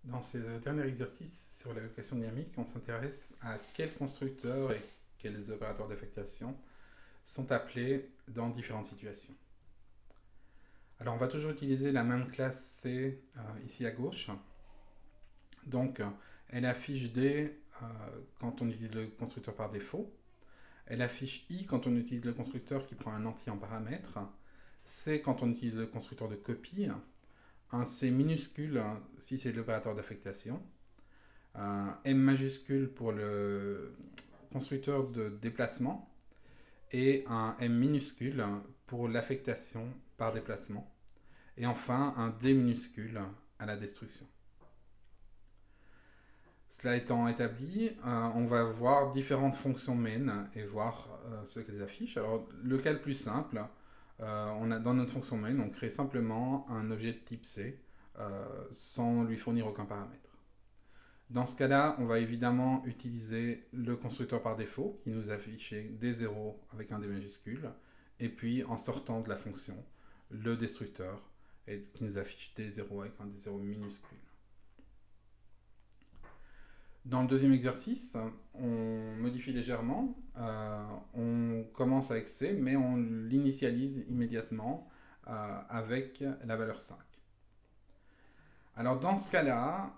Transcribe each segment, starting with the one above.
Dans ce dernier exercice sur l'allocation dynamique, on s'intéresse à quels constructeurs et quels opérateurs d'affectation sont appelés dans différentes situations. Alors on va toujours utiliser la même classe C ici à gauche. Donc elle affiche D quand on utilise le constructeur par défaut. Elle affiche I quand on utilise le constructeur qui prend un entier en paramètre. C quand on utilise le constructeur de copie. Un C minuscule si c'est l'opérateur d'affectation. Un M majuscule pour le constructeur de déplacement et un M minuscule pour l'affectation par déplacement. Et enfin un D minuscule à la destruction. Cela étant établi, on va voir différentes fonctions main et voir ce qu'elles affichent. Alors le cas le plus simple, dans notre fonction main, on crée simplement un objet de type C sans lui fournir aucun paramètre. Dans ce cas-là, on va évidemment utiliser le constructeur par défaut qui nous affiche D0 avec un D majuscule, et puis en sortant de la fonction, le destructeur qui nous affiche D0 avec un D0 minuscule. Dans le deuxième exercice, on modifie légèrement. On commence avec C, mais on l'initialise immédiatement avec la valeur 5. Alors dans ce cas-là,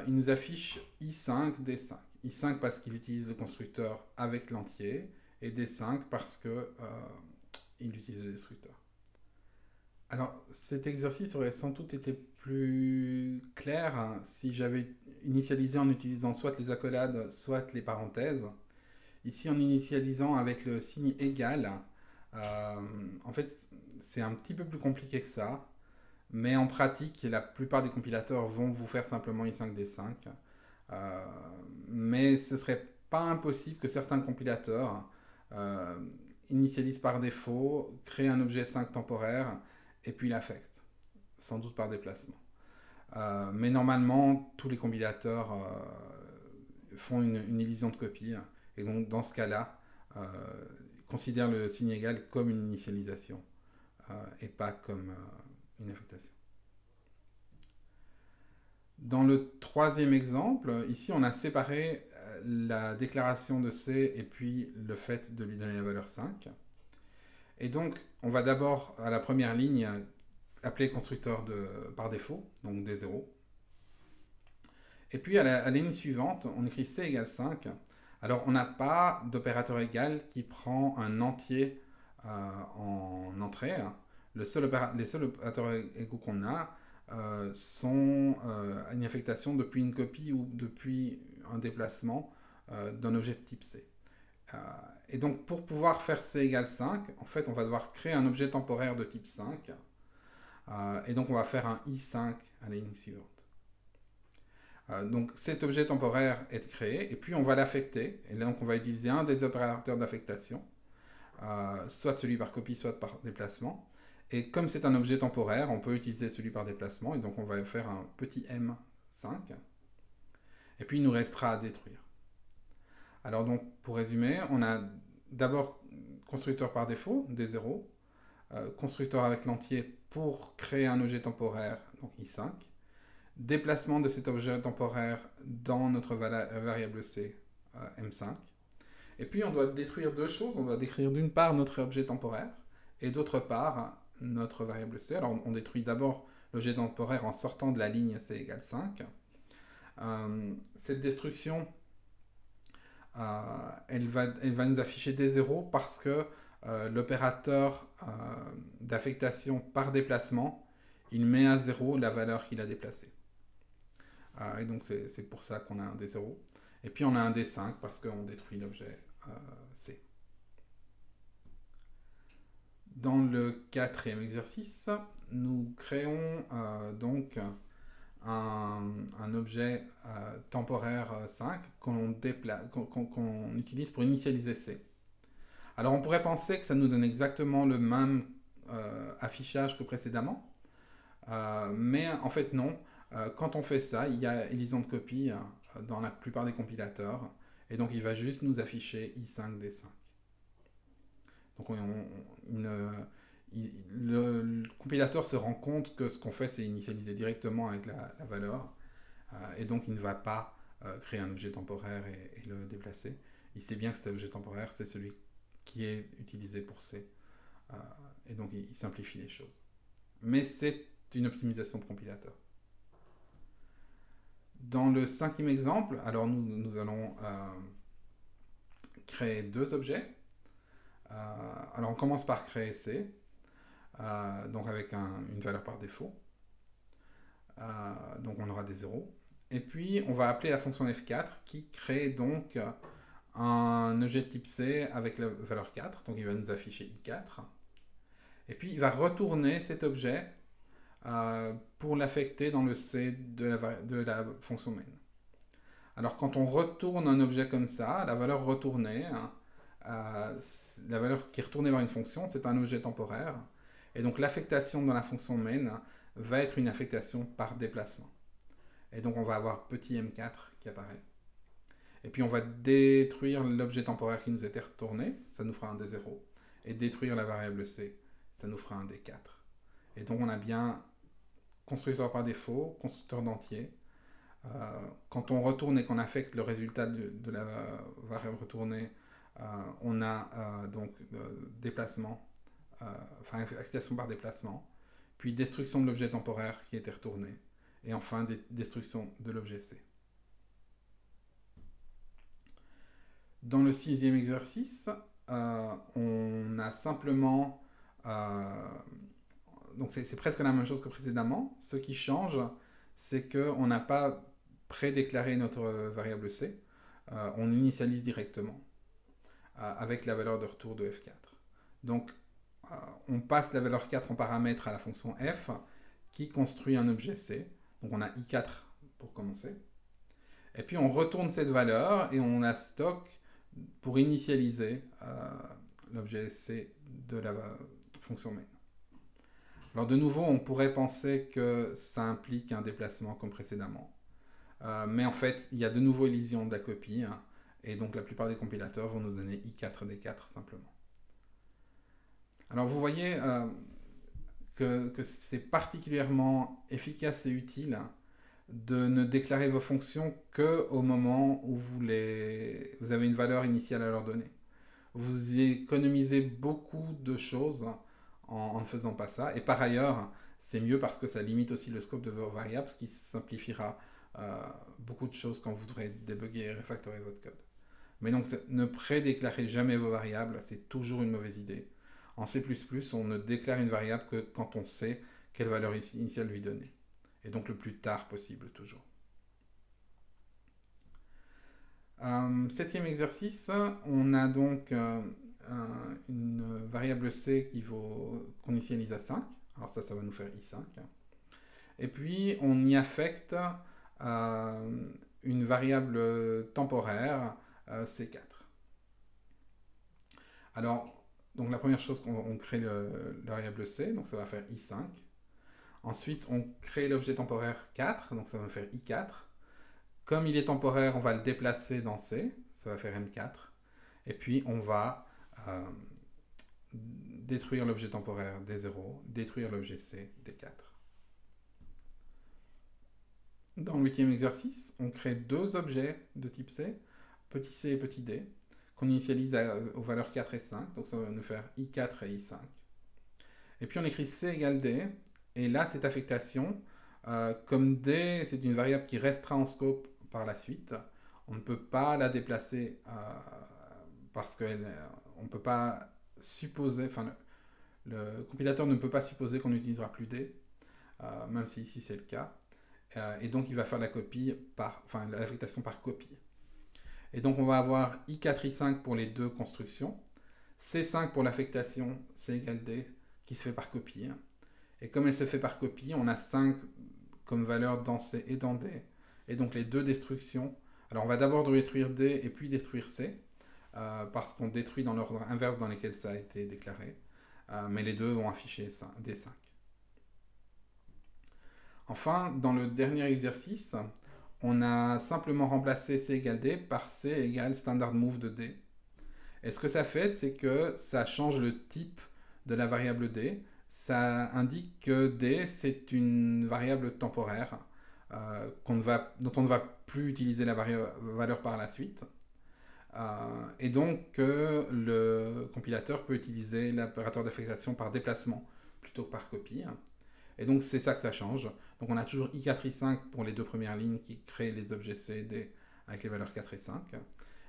il nous affiche I5, D5. I5 parce qu'il utilise le constructeur avec l'entier, et D5 parce qu'il utilise le destructeur. Alors cet exercice aurait sans doute été plus clair si j'avais initialisé en utilisant soit les accolades, soit les parenthèses. Ici, en initialisant avec le signe égal, en fait, c'est un petit peu plus compliqué que ça. Mais en pratique, la plupart des compilateurs vont vous faire simplement I5D5. Mais ce ne serait pas impossible que certains compilateurs initialisent par défaut, créent un objet 5 temporaire et puis l'affectent, sans doute par déplacement. Mais normalement, tous les compilateurs font une élision de copie. Et donc, dans ce cas-là, considèrent le signe égal comme une initialisation et pas comme une affectation. Dans le troisième exemple, ici on a séparé la déclaration de C et puis le fait de lui donner la valeur 5. Et donc on va d'abord à la première ligne appeler le constructeur par défaut, donc D0. Et puis à la ligne suivante, on écrit C égale 5. Alors on n'a pas d'opérateur égal qui prend un entier en entrée. Les seuls opérateurs égaux qu'on a sont une affectation depuis une copie ou depuis un déplacement d'un objet de type C. Et donc pour pouvoir faire C égale 5, en fait on va devoir créer un objet temporaire de type 5. Et donc on va faire un I5 à la ligne suivante. Donc cet objet temporaire est créé et puis on va l'affecter. Et donc on va utiliser un des opérateurs d'affectation, soit celui par copie, soit par déplacement. Et comme c'est un objet temporaire, on peut utiliser celui par déplacement. Et donc on va faire un petit M5. Et puis il nous restera à détruire. Alors donc pour résumer, on a d'abord constructeur par défaut, D0. Constructeur avec l'entier pour créer un objet temporaire, donc I5. Déplacement de cet objet temporaire dans notre variable C, M5. Et puis on doit détruire deux choses. On doit détruire d'une part notre objet temporaire et d'autre part notre variable C. Alors on détruit d'abord l'objet temporaire en sortant de la ligne C égale 5. Cette destruction, elle va nous afficher D0 parce que l'opérateur d'affectation par déplacement, il met à 0 la valeur qu'il a déplacée. Et donc c'est pour ça qu'on a un D0. Et puis on a un D5 parce qu'on détruit l'objet C. Dans le quatrième exercice, nous créons donc un objet temporaire 5 qu'on utilise pour initialiser C. Alors on pourrait penser que ça nous donne exactement le même affichage que précédemment, mais en fait non. Quand on fait ça, il y a élision de copie dans la plupart des compilateurs, et donc il va juste nous afficher I5D5. Donc le compilateur se rend compte que ce qu'on fait, c'est initialiser directement avec la valeur, Et donc il ne va pas créer un objet temporaire et le déplacer. Il sait bien que cet objet temporaire, c'est celui qui est utilisé pour C. Et donc il simplifie les choses. Mais c'est une optimisation de compilateur. Dans le 5e exemple, alors nous allons créer deux objets. Alors on commence par créer C, donc avec une valeur par défaut. Donc on aura des zéros. Et puis on va appeler la fonction f4 qui crée donc un objet de type C avec la valeur 4. Donc il va nous afficher i4. Et puis il va retourner cet objet pour l'affecter dans le C de la fonction main. Alors quand on retourne un objet comme ça, la valeur retournée, la valeur qui est retournée vers une fonction, c'est un objet temporaire. Et donc l'affectation dans la fonction main va être une affectation par déplacement. Et donc on va avoir petit m4 qui apparaît. Et puis on va détruire l'objet temporaire qui nous était retourné, ça nous fera un D0. Et détruire la variable C, ça nous fera un D4. Et donc on a bien constructeur par défaut, constructeur d'entier. Quand on retourne et qu'on affecte le résultat de la variable retournée, on a donc déplacement, enfin affectation par déplacement, puis destruction de l'objet temporaire qui était retourné, et enfin destruction de l'objet C. Dans le 6e exercice, on a simplement... donc c'est presque la même chose que précédemment. Ce qui change, c'est qu'on n'a pas prédéclaré notre variable C. On initialise directement avec la valeur de retour de f4. Donc on passe la valeur 4 en paramètre à la fonction f qui construit un objet C. Donc on a i4 pour commencer. Et puis on retourne cette valeur et on la stocke pour initialiser l'objet C de la fonction main. Alors de nouveau, on pourrait penser que ça implique un déplacement comme précédemment. Mais en fait, il y a de nouveau élision de la copie, et donc la plupart des compilateurs vont nous donner i4d4 simplement. Alors vous voyez que c'est particulièrement efficace et utile de ne déclarer vos fonctions qu'au moment où vous avez une valeur initiale à leur donner. Vous économisez beaucoup de choses en ne faisant pas ça. Et par ailleurs, c'est mieux parce que ça limite aussi le scope de vos variables, ce qui simplifiera beaucoup de choses quand vous devrez débugger et refactorer votre code. Mais donc, ne prédéclarez jamais vos variables, c'est toujours une mauvaise idée. En C++, on ne déclare une variable que quand on sait quelle valeur initiale lui donner. Et donc le plus tard possible, toujours. 7e exercice, on a donc une variable C qu'on initialise à 5. Alors ça va nous faire i5. Et puis on y affecte une variable temporaire C4. Alors, donc la première chose, on crée la variable C, donc ça va faire i5. Ensuite, on crée l'objet temporaire 4, donc ça va faire i4. Comme il est temporaire, on va le déplacer dans C, ça va faire m4. Et puis, on va détruire l'objet temporaire D0, détruire l'objet C D4. Dans le 8e exercice, on crée deux objets de type C, petit c et petit d, qu'on initialise aux valeurs 4 et 5, donc ça va nous faire i4 et i5. Et puis on écrit c égale d, et là cette affectation, comme d c'est une variable qui restera en scope par la suite, on ne peut pas la déplacer parce qu'on ne peut pas supposer, enfin le compilateur ne peut pas supposer qu'on n'utilisera plus d, même si ici c'est le cas. Et donc il va faire la copie l'affectation par copie. Et donc on va avoir i4, i5 pour les deux constructions, c5 pour l'affectation c égale d qui se fait par copie. Et comme elle se fait par copie, on a 5 comme valeur dans c et dans d. Et donc les deux destructions, alors on va d'abord détruire d et puis détruire c, parce qu'on détruit dans l'ordre inverse dans lequel ça a été déclaré, mais les deux vont afficher d5. Enfin, dans le dernier exercice, on a simplement remplacé c égale d par c égale standard move de d. Et ce que ça fait, c'est que ça change le type de la variable d. Ça indique que d, c'est une variable temporaire dont on ne va plus utiliser la valeur par la suite. Et donc, le compilateur peut utiliser l'opérateur d'affectation par déplacement plutôt que par copie. Et donc, c'est ça que ça change. Donc, on a toujours i4, i5 pour les deux premières lignes qui créent les objets C et D avec les valeurs 4 et 5.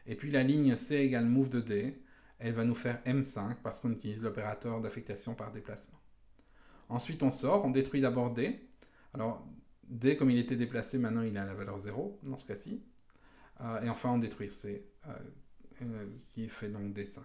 Et puis, la ligne C égale move de D, elle va nous faire M5 parce qu'on utilise l'opérateur d'affectation par déplacement. Ensuite, on sort, on détruit d'abord D. Alors, D, comme il était déplacé, maintenant il a la valeur 0 dans ce cas-ci. Et enfin, on détruit C, qui fait donc D5.